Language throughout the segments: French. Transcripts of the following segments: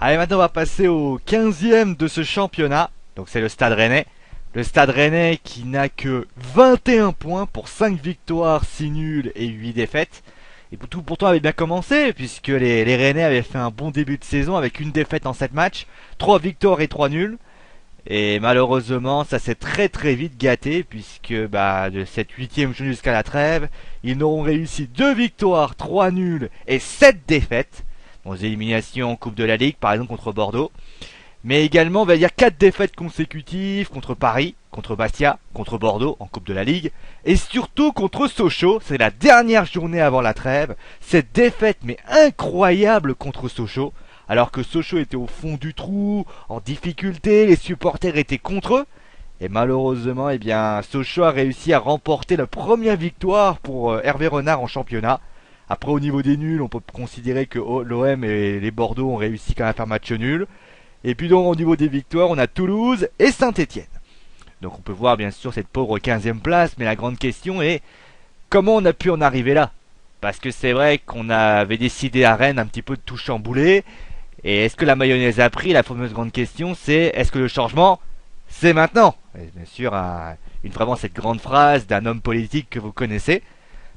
Allez, maintenant on va passer au 15e de ce championnat. Donc c'est le Stade Rennais. Le Stade Rennais qui n'a que 21 points pour 5 victoires, 6 nuls et 8 défaites. Et tout pourtant avait bien commencé puisque les Rennais avaient fait un bon début de saison avec une défaite en 7 matchs, 3 victoires et 3 nuls. Et malheureusement ça s'est très vite gâté puisque de cette 8e journée jusqu'à la trêve, ils n'auront réussi 2 victoires, 3 nuls et 7 défaites. Aux éliminations en Coupe de la Ligue par exemple contre Bordeaux. Mais également on va dire 4 défaites consécutives contre Paris, contre Bastia, contre Bordeaux en Coupe de la Ligue. Et surtout contre Sochaux, c'est la dernière journée avant la trêve. Cette défaite mais incroyable contre Sochaux. Alors que Sochaux était au fond du trou, en difficulté, les supporters étaient contre eux. Et malheureusement, Sochaux a réussi à remporter la première victoire pour Hervé Renard en championnat. Après, au niveau des nuls, on peut considérer que l'OM et les Bordeaux ont réussi quand même à faire match nul. Et puis donc, au niveau des victoires, on a Toulouse et Saint-Etienne. Donc on peut voir bien sûr cette pauvre 15e place, mais la grande question est comment on a pu en arriver là? Parce que c'est vrai qu'on avait décidé à Rennes un petit peu de tout chambouler. Et est-ce que la mayonnaise a pris? La fameuse grande question, c'est est-ce que le changement, c'est maintenant? Et bien sûr, vraiment cette grande phrase d'un homme politique que vous connaissez.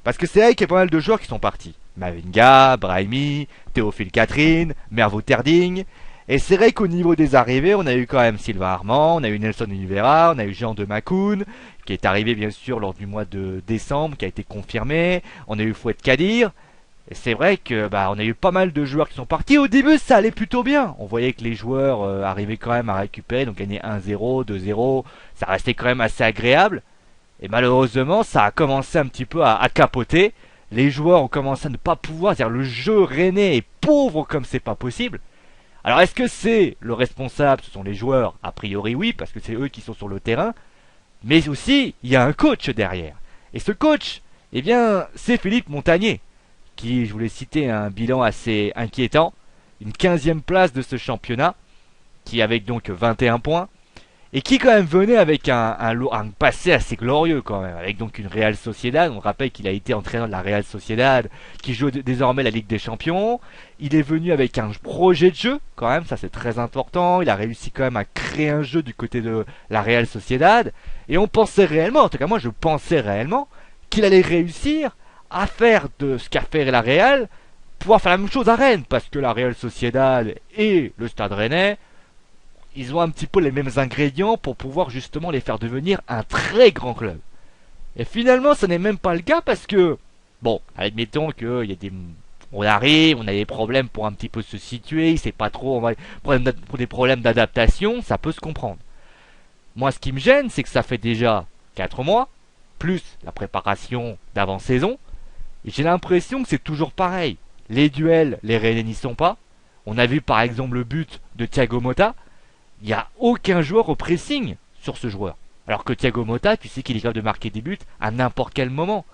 Parce que c'est vrai qu'il y a pas mal de joueurs qui sont partis. Mavinga, Brahimi, Théophile Catherine, Mervo Terding. Et c'est vrai qu'au niveau des arrivées, on a eu quand même Sylvain Armand, on a eu Nelson Oliveira, on a eu Jean de Macoun, qui est arrivé bien sûr lors du mois de décembre, qui a été confirmé. On a eu Fouet Kadir. Et c'est vrai que on a eu pas mal de joueurs qui sont partis. Au début, ça allait plutôt bien. On voyait que les joueurs arrivaient quand même à récupérer, donc gagner 1-0, 2-0. Ça restait quand même assez agréable. Et malheureusement, ça a commencé un petit peu à capoter. Les joueurs ont commencé à ne pas pouvoir. C'est-à-dire le jeu rennais est pauvre comme c'est pas possible. Alors est-ce que c'est le responsable? Ce sont les joueurs. A priori oui, parce que c'est eux qui sont sur le terrain. Mais aussi, il y a un coach derrière. Et ce coach, c'est Philippe Montagné, qui, je voulais citer, un bilan assez inquiétant. Une 15e place de ce championnat, qui avec donc 21 points. Et qui quand même venait avec un passé assez glorieux quand même, avec donc une Real Sociedad. On rappelle qu'il a été entraîneur de la Real Sociedad, qui joue désormais la Ligue des Champions. Il est venu avec un projet de jeu, quand même, ça c'est très important. Il a réussi quand même à créer un jeu du côté de la Real Sociedad. Et on pensait réellement, en tout cas moi je pensais réellement, qu'il allait réussir à faire de ce qu'a fait la Real, pouvoir faire la même chose à Rennes, parce que la Real Sociedad et le Stade Rennais, ils ont un petit peu les mêmes ingrédients pour pouvoir justement les faire devenir un très grand club. Et finalement, ce n'est même pas le cas parce que, bon, admettons qu'il y a on arrive, on a des problèmes pour un petit peu se situer, c'est pas trop, pour des problèmes d'adaptation, ça peut se comprendre. Moi, ce qui me gêne, c'est que ça fait déjà 4 mois, plus la préparation d'avant-saison, et j'ai l'impression que c'est toujours pareil. Les duels, les Rennais n'y sont pas. On a vu par exemple le but de Thiago Motta. Il n'y a aucun joueur au pressing sur ce joueur. Alors que Thiago Motta, tu sais qu'il est capable de marquer des buts à n'importe quel moment.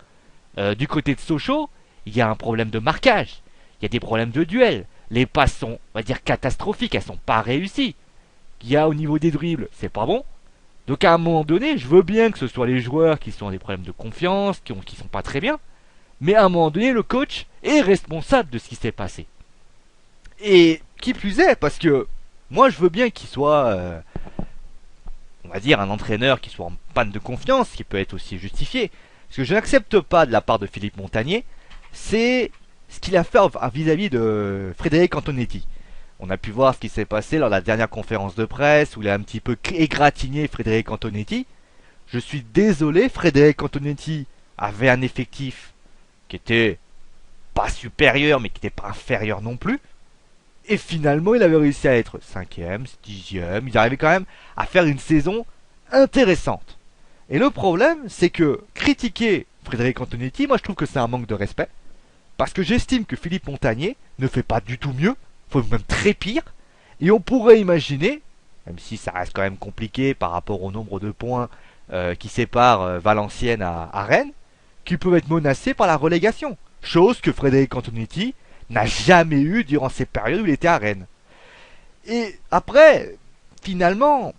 Du côté de Sochaux, il y a un problème de marquage. Il y a des problèmes de duel. Les passes sont, on va dire, catastrophiques. Elles sont pas réussies. Il y a au niveau des dribbles, c'est pas bon. Donc à un moment donné, je veux bien que ce soit les joueurs qui sont des problèmes de confiance, qui sont pas très bien. Mais à un moment donné, le coach est responsable de ce qui s'est passé. Et qui plus est, parce que moi, je veux bien qu'il soit, on va dire, un entraîneur qui soit en panne de confiance, qui peut être aussi justifié. Ce que je n'accepte pas de la part de Philippe Montagné, c'est ce qu'il a fait vis-à-vis de Frédéric Antonetti. On a pu voir ce qui s'est passé lors de la dernière conférence de presse, où il a un petit peu égratigné Frédéric Antonetti. Je suis désolé, Frédéric Antonetti avait un effectif qui était pas supérieur, mais qui n'était pas inférieur non plus. Et finalement, il avait réussi à être 5e, 10e. Il arrivait quand même à faire une saison intéressante. Et le problème, c'est que critiquer Frédéric Antonetti, moi je trouve que c'est un manque de respect. Parce que j'estime que Philippe Montagné ne fait pas du tout mieux, faut même très pire. Et on pourrait imaginer, même si ça reste quand même compliqué par rapport au nombre de points qui séparent Valenciennes à Rennes, qu'ils peuvent être menacés par la relégation. Chose que Frédéric Antonetti n'a jamais eu durant ces périodes où il était à Rennes. Et après, finalement,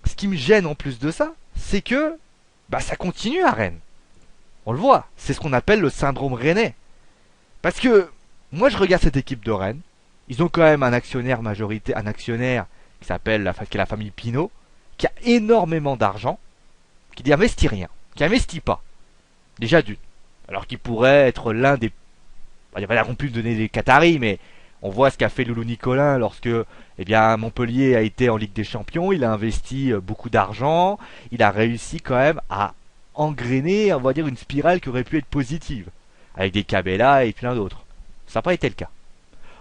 ce qui me gêne en plus de ça, c'est que ça continue à Rennes. On le voit, c'est ce qu'on appelle le syndrome rennais. Parce que moi je regarde cette équipe de Rennes, Ils ont quand même un actionnaire majorité, un actionnaire qui s'appelle qui est la famille Pinault, qui a énormément d'argent, qui n'investit rien, qui n'investit pas. Déjà d'une. Alors qu'il pourrait être l'un des... Il va pas pu donner des Qataris, mais on voit ce qu'a fait Loulou Nicolin lorsque Montpellier a été en Ligue des Champions. Il a investi beaucoup d'argent. Il a réussi quand même à engrainer, on va dire, une spirale qui aurait pu être positive. Avec des Cabella et plein d'autres. Ça n'a pas été le cas.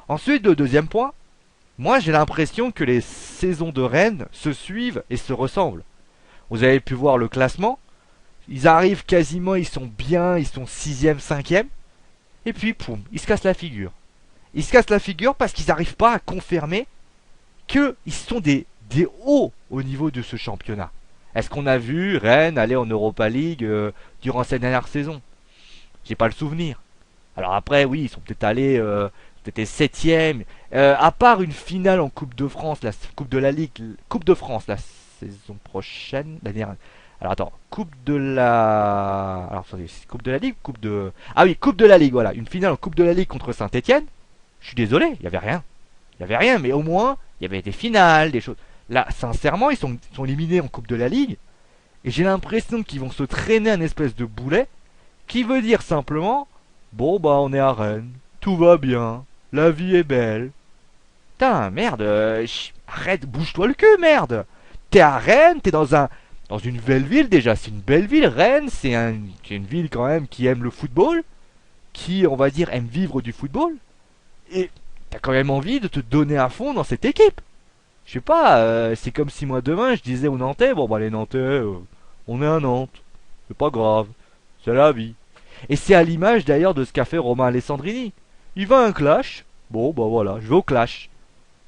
Ensuite, le deuxième point, moi j'ai l'impression que les saisons de Rennes se suivent et se ressemblent. Vous avez pu voir le classement. Ils arrivent quasiment, ils sont bien, ils sont 6ème, 5ème. Et puis, poum, ils se cassent la figure. Ils se cassent la figure parce qu'ils n'arrivent pas à confirmer qu'ils sont des hauts au niveau de ce championnat. Est-ce qu'on a vu Rennes aller en Europa League durant cette dernière saison? J'ai pas le souvenir. Alors après, oui, ils sont peut-être allés, peut-être 7ème. À part une finale en Coupe de France, la Coupe de la Ligue, Coupe de France la saison prochaine, la dernière. Alors attends, Coupe de la... Alors attendez, Coupe de la Ligue, Coupe de... Ah oui, Coupe de la Ligue, voilà. Une finale en Coupe de la Ligue contre Saint-Etienne. Je suis désolé, il n'y avait rien. Il n'y avait rien, mais au moins, il y avait des finales, des choses. Là, sincèrement, ils sont éliminés en Coupe de la Ligue. Et j'ai l'impression qu'ils vont se traîner un espèce de boulet. Qui veut dire simplement, bon bah on est à Rennes, tout va bien, la vie est belle. Putain, merde, arrête, bouge-toi le cul, merde. T'es à Rennes, t'es dans une belle ville déjà, c'est une belle ville. Rennes, c'est une ville quand même qui aime le football, qui, on va dire, aime vivre du football. Et t'as quand même envie de te donner à fond dans cette équipe. Je sais pas, c'est comme si moi demain je disais aux Nantais, bon bah les Nantais, on est à Nantes, c'est pas grave, c'est la vie. Et c'est à l'image d'ailleurs de ce qu'a fait Romain Alessandrini. Il va à un clash, bon bah voilà, je vais au clash.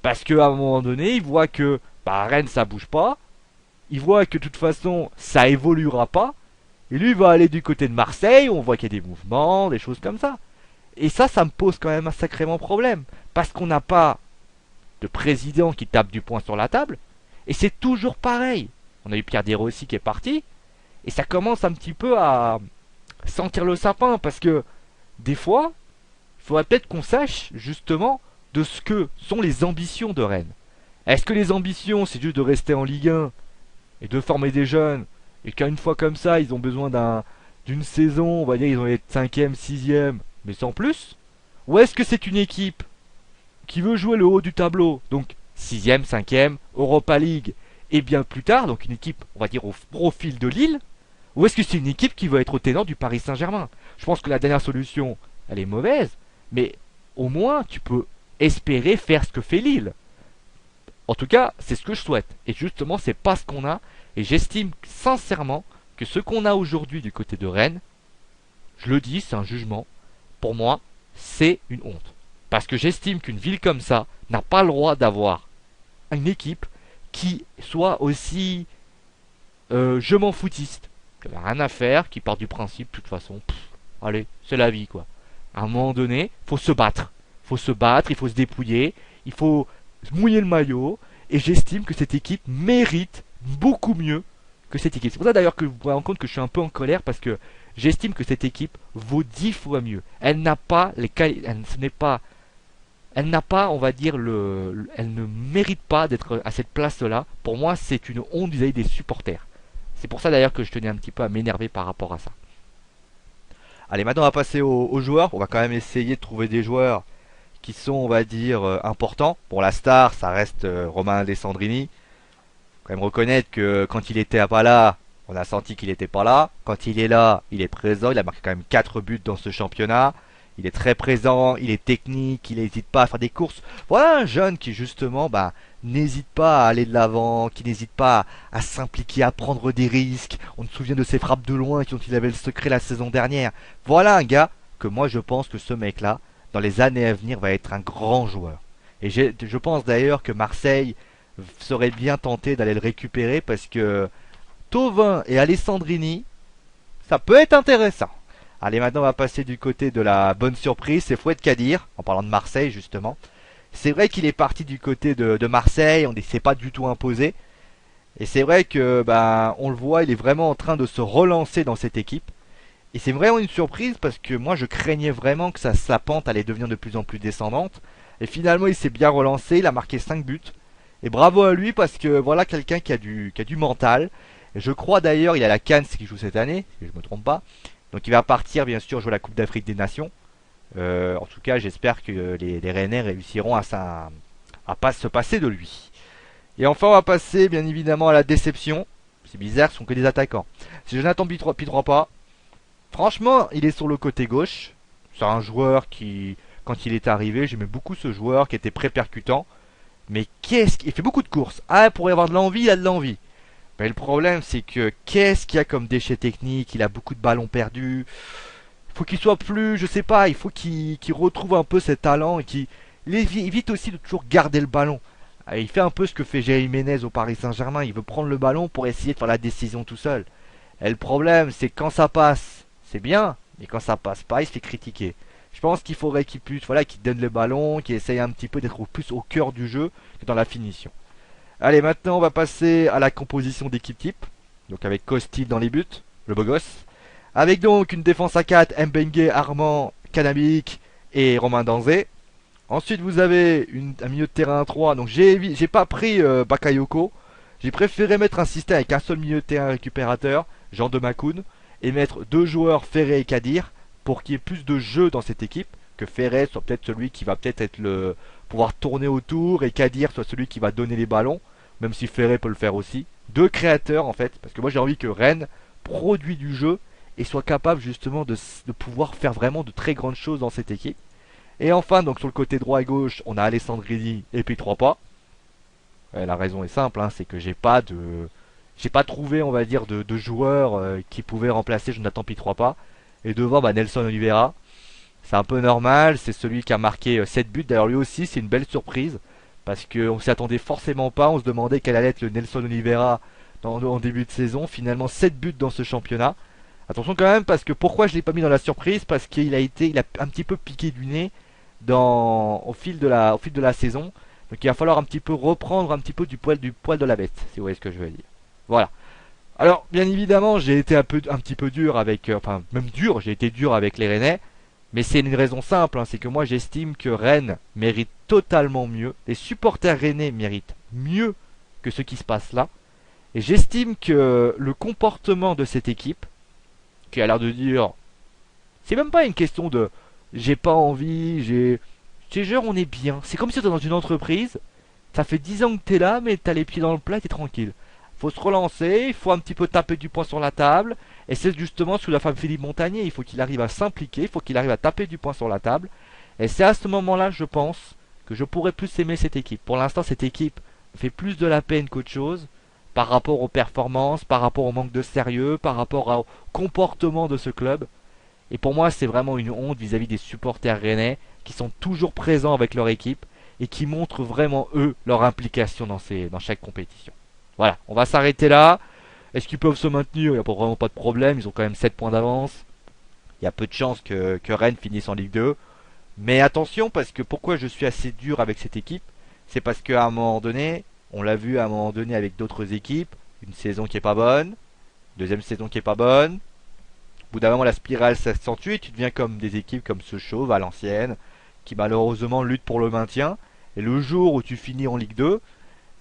Parce qu'à un moment donné, il voit que bah, Rennes ça bouge pas, il voit que de toute façon ça évoluera pas, et lui il va aller du côté de Marseille, on voit qu'il y a des mouvements, des choses comme ça. Et ça me pose quand même un sacrément problème. Parce qu'on n'a pas de président qui tape du poing sur la table, et c'est toujours pareil. On a eu Pierre Desrossi qui est parti, et ça commence un petit peu à sentir le sapin, parce que des fois, il faudrait peut-être qu'on sache justement de ce que sont les ambitions de Rennes. Est-ce que les ambitions, c'est juste de rester en Ligue 1 et de former des jeunes, et qu'à une fois comme ça, ils ont besoin d'une saison, on va dire, ils vont être 5ème, 6ème, mais sans plus? Ou est-ce que c'est une équipe qui veut jouer le haut du tableau, donc 6ème, 5ème, Europa League, et bien plus tard, donc une équipe, on va dire, au profil de Lille? Ou est-ce que c'est une équipe qui veut être au ténor du Paris Saint-Germain? Je pense que la dernière solution, elle est mauvaise, mais au moins tu peux espérer faire ce que fait Lille. En tout cas, c'est ce que je souhaite. Et justement, c'est pas ce qu'on a. Et j'estime sincèrement que ce qu'on a aujourd'hui du côté de Rennes, je le dis, c'est un jugement. Pour moi, c'est une honte. Parce que j'estime qu'une ville comme ça n'a pas le droit d'avoir une équipe qui soit aussi je m'en foutiste. Qui n'a rien à faire, qui part du principe, de toute façon, allez, c'est la vie quoi. À un moment donné, faut se battre. Faut se battre, il faut se dépouiller, il faut mouiller le maillot. Et j'estime que cette équipe mérite beaucoup mieux que cette équipe. C'est pour ça d'ailleurs que vous vous rendez compte que je suis un peu en colère parce que j'estime que cette équipe vaut 10 fois mieux. Elle n'a pas les elle n'a pas, on va dire, elle ne mérite pas d'être à cette place-là. Pour moi, c'est une honte vis-à-vis des supporters. C'est pour ça d'ailleurs que je tenais un petit peu à m'énerver par rapport à ça. Allez, maintenant on va passer aux joueurs. On va quand même essayer de trouver des joueurs qui sont, on va dire, importants. Bon, la star, ça reste Romain Alessandrini. Faut quand même reconnaître que quand il était pas là, on a senti qu'il était pas là. Quand il est là, il est présent. Il a marqué quand même 4 buts dans ce championnat. Il est très présent, il est technique, il n'hésite pas à faire des courses. Voilà un jeune qui justement n'hésite pas à aller de l'avant, qui n'hésite pas à s'impliquer, à prendre des risques. On se souvient de ses frappes de loin dont il avait le secret la saison dernière. Voilà un gars que moi je pense que ce mec-là, dans les années à venir, va être un grand joueur. Et je pense d'ailleurs que Marseille serait bien tenté d'aller le récupérer parce que Thauvin et Alessandrini, ça peut être intéressant. Allez, maintenant on va passer du côté de la bonne surprise, c'est Fouad Kadir, en parlant de Marseille justement. C'est vrai qu'il est parti du côté de Marseille, on ne s'est pas du tout imposé. Et c'est vrai que on le voit, il est vraiment en train de se relancer dans cette équipe. Et c'est vraiment une surprise parce que moi je craignais vraiment que sa pente allait devenir de plus en plus descendante. Et finalement, il s'est bien relancé, il a marqué 5 buts. Et bravo à lui parce que voilà quelqu'un qui a du mental. Et je crois d'ailleurs, il a la CAN qui joue cette année, si je me trompe pas. Donc il va partir bien sûr jouer la Coupe d'Afrique des Nations. En tout cas, j'espère que les Rennais réussiront à pas se passer de lui. Et enfin, on va passer bien évidemment à la déception. C'est bizarre, ce sont que des attaquants. C'est Jonathan Pietropa. Franchement, il est sur le côté gauche. C'est un joueur qui, quand il est arrivé, j'aimais beaucoup ce joueur qui était pré-percutant. Mais qu'est-ce qu'il fait beaucoup de courses. Ah, pour y avoir de l'envie, il a de l'envie. Mais le problème, c'est que qu'est-ce qu'il y a comme déchets techniques. Il a beaucoup de ballons perdus. Il faut qu'il soit plus, je sais pas, il faut qu'il retrouve un peu ses talents et qu'il évite aussi de toujours garder le ballon. Il fait un peu ce que fait Jérémy Ménez au Paris Saint-Germain. Il veut prendre le ballon pour essayer de faire la décision tout seul. Et le problème, c'est que quand ça passe, c'est bien. Mais quand ça passe pas, il se fait critiquer. Je pense qu'il faudrait qu'il puisse, voilà, qu'il donne le ballon, qu'il essaye un petit peu d'être plus au cœur du jeu que dans la finition. Allez, maintenant on va passer à la composition d'équipe type. Donc avec Costil dans les buts, le beau gosse. Avec donc une défense à 4, Mbengue, Armand, Kanabik et Romain Danzé. Ensuite vous avez un milieu de terrain à 3. Donc j'ai pas pris Bakayoko. J'ai préféré mettre un système avec un seul milieu de terrain récupérateur, Jean de Macoun, et mettre deux joueurs Ferré et Kadir pour qu'il y ait plus de jeu dans cette équipe. Que Ferré soit peut-être celui qui va peut-être être le pouvoir tourner autour et Kadir soit celui qui va donner les ballons, même si Ferré peut le faire aussi. Deux créateurs en fait, parce que moi j'ai envie que Rennes produit du jeu et soit capable justement de pouvoir faire vraiment de très grandes choses dans cette équipe. Et enfin, donc sur le côté droit et gauche, on a Alessandrini et puis 3 pas. La raison est simple, hein, c'est que j'ai pas trouvé, on va dire, de joueurs qui pouvaient remplacer Jonathan Pietropa. Et devant, bah, Nelson Oliveira. C'est un peu normal, c'est celui qui a marqué 7 buts. D'ailleurs, lui aussi, c'est une belle surprise. Parce qu'on s'y attendait forcément pas. On se demandait quel allait être le Nelson Oliveira en début de saison. Finalement, 7 buts dans ce championnat. Attention quand même, parce que pourquoi je l'ai pas mis dans la surprise? Parce qu'il il a un petit peu piqué du nez au fil de la saison. Donc il va falloir un petit peu reprendre un petit peu du poil de la bête, si vous voyez ce que je veux dire. Voilà. Alors, bien évidemment, j'ai été un petit peu dur avec, enfin, même dur, j'ai été dur avec les Rennais, mais c'est une raison simple, hein, c'est que moi j'estime que Rennes mérite totalement mieux, les supporters rennais méritent mieux que ce qui se passe là, et j'estime que le comportement de cette équipe, qui a l'air de dire, c'est même pas une question de, j'ai pas envie, ces joueurs on est bien, c'est comme si t'es dans une entreprise, ça fait 10 ans que t'es là, mais t'as les pieds dans le plat, t'es tranquille. Faut se relancer, il faut un petit peu taper du poing sur la table. Et c'est justement ce que la femme Philippe Montagnier, il faut qu'il arrive à s'impliquer, il faut qu'il arrive à taper du poing sur la table. Et c'est à ce moment-là, je pense, que je pourrais plus aimer cette équipe. Pour l'instant, cette équipe fait plus de la peine qu'autre chose par rapport aux performances, par rapport au manque de sérieux, par rapport au comportement de ce club. Et pour moi, c'est vraiment une honte vis-à-vis des supporters rennais qui sont toujours présents avec leur équipe et qui montrent vraiment, eux, leur implication dans chaque compétition. Voilà, on va s'arrêter là. Est-ce qu'ils peuvent se maintenir? Il n'y a vraiment pas de problème. Ils ont quand même 7 points d'avance. Il y a peu de chances que Rennes finisse en Ligue 2. Mais attention, parce que pourquoi je suis assez dur avec cette équipe? C'est parce qu'à un moment donné, on l'a vu à un moment donné avec d'autres équipes, une saison qui est pas bonne, deuxième saison qui est pas bonne. Au bout d'un moment, la spirale s'accentue et tu deviens comme des équipes comme Sochaux, Valenciennes, qui malheureusement luttent pour le maintien. Et le jour où tu finis en Ligue 2,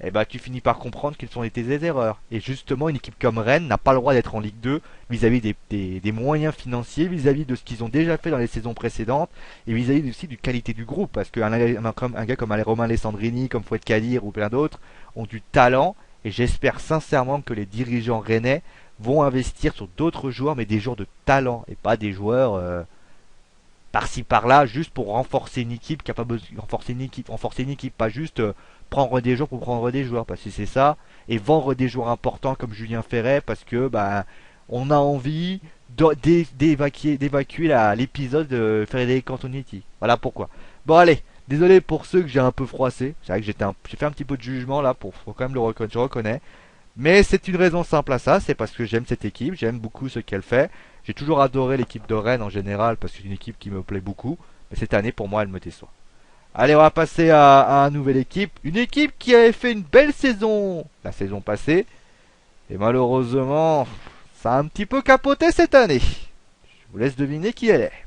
eh ben, tu finis par comprendre quelles sont tes erreurs. Et justement, une équipe comme Rennes n'a pas le droit d'être en Ligue 2 vis-à-vis des moyens financiers, vis-à-vis de ce qu'ils ont déjà fait dans les saisons précédentes, et vis-à-vis aussi du qualité du groupe. Parce qu'un gars comme Romain Alessandrini, comme Fouet Kadir ou plein d'autres, ont du talent, et j'espère sincèrement que les dirigeants rennais vont investir sur d'autres joueurs, mais des joueurs de talent, et pas des joueurs par-ci par-là, juste pour renforcer une équipe qui a pas besoin renforcer une équipe, pas juste prendre des joueurs pour prendre des joueurs, parce que c'est ça, et vendre des joueurs importants comme Julien Ferret, parce que bah on a envie d'évacuer l'épisode de Frédéric Antonetti. Voilà pourquoi. Bon allez, désolé pour ceux que j'ai un peu froissé. C'est vrai que j'ai fait un petit peu de jugement là, faut quand même le reconnaître, je reconnais. Mais c'est une raison simple à ça, c'est parce que j'aime cette équipe, j'aime beaucoup ce qu'elle fait. J'ai toujours adoré l'équipe de Rennes en général parce que c'est une équipe qui me plaît beaucoup. Mais cette année, pour moi, elle me déçoit. Allez, on va passer à une nouvelle équipe. Une équipe qui avait fait une belle saison la saison passée. Et malheureusement, ça a un petit peu capoté cette année. Je vous laisse deviner qui elle est.